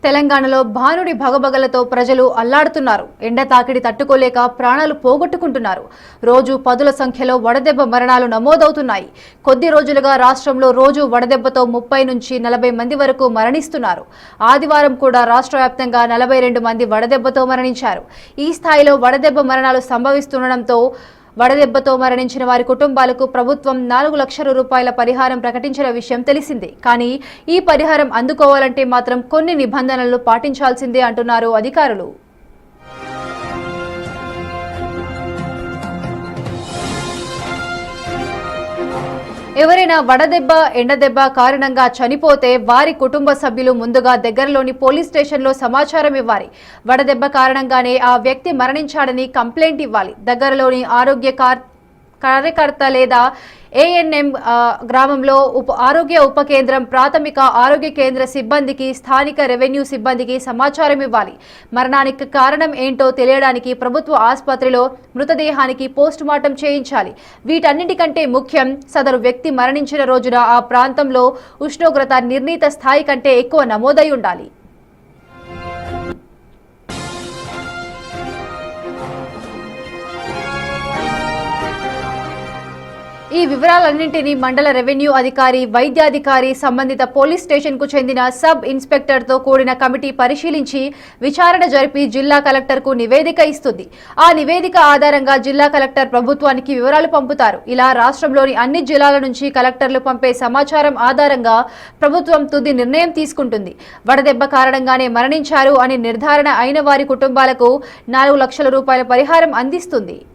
తెలంగాణలో భానుడి భగభగలతో ప్రజలు అల్లాడుతున్నారు. ఎండ తాకిడి తట్టుకోలేక ప్రాణాలు పోగొట్టుకుంటున్నారు. రోజు పదుల సంఖ్యలో వడదెబ్బ మరణాలు నమోదవుతున్నాయి. కొద్ది రోజులుగా రాష్ట్రంలో రోజు వడదెబ్బతో 30 నుంచి 40 మంది వరకు మరణిస్తున్నారు. ఆదివారం కూడా రాష్ట్ర వ్యాప్తంగా 42 మంది వడదెబ్బతో మరణించారు. ఈ స్థాయిలో వడదెబ్బ మరణాలు సంభవిస్తుండటంతో వడదెబ్బతో మరణించిన వారి కుటుంబాలకు ప్రభుత్వం 4 లక్షల రూపాయల పరిహారం ప్రకటించిన విషయం తెలిసిందే. కానీ ఈ పరిహారం అందుకోవాలంటే మాత్రం కొన్ని నిబంధనలు పాటించాల్సిందే అంటున్నారు అధికారులు. ఎవరైనా వడదెబ్బ ఎండదెబ్బ కారణంగా చనిపోతే వారి కుటుంబ సభ్యులు ముందుగా దగ్గరలోని పోలీస్ స్టేషన్లో సమాచారం ఇవ్వాలి. వడదెబ్బ కారణంగానే ఆ వ్యక్తి మరణించాడని కంప్లైంట్ ఇవ్వాలి. దగ్గరలోని ఆరోగ్య కార్యకర్త లేదా ఏఎన్ఎం గ్రామంలో ఆరోగ్య ఉప కేంద్రం, ప్రాథమిక ఆరోగ్య కేంద్ర సిబ్బందికి, స్థానిక రెవెన్యూ సిబ్బందికి సమాచారం ఇవ్వాలి. మరణానికి కారణం ఏంటో తెలియడానికి ప్రభుత్వ ఆసుపత్రిలో మృతదేహానికి పోస్టుమార్టం చేయించాలి. వీటన్నిటికంటే ముఖ్యం, సదరు వ్యక్తి మరణించిన రోజున ఆ ప్రాంతంలో ఉష్ణోగ్రత నిర్ణీత స్థాయి కంటే ఎక్కువ నమోదై ఉండాలి. ఈ వివరాలన్నింటినీ మండల రెవెన్యూ అధికారి, వైద్యాధికారి, సంబంధిత పోలీస్ స్టేషన్కు చెందిన సబ్ ఇన్స్పెక్టర్తో కూడిన కమిటీ పరిశీలించి విచారణ జరిపి జిల్లా కలెక్టర్కు నివేదిక ఇస్తుంది. ఆ నివేదిక ఆధారంగా జిల్లా కలెక్టర్ ప్రభుత్వానికి వివరాలు పంపుతారు. ఇలా రాష్ట్రంలోని అన్ని జిల్లాల నుంచి కలెక్టర్లు పంపే సమాచారం ఆధారంగా ప్రభుత్వం తుది నిర్ణయం తీసుకుంటుంది. వడదెబ్బ కారణంగానే మరణించారు అని నిర్ధారణ అయిన వారి కుటుంబాలకు 4 లక్షల రూపాయల పరిహారం అందిస్తుంది.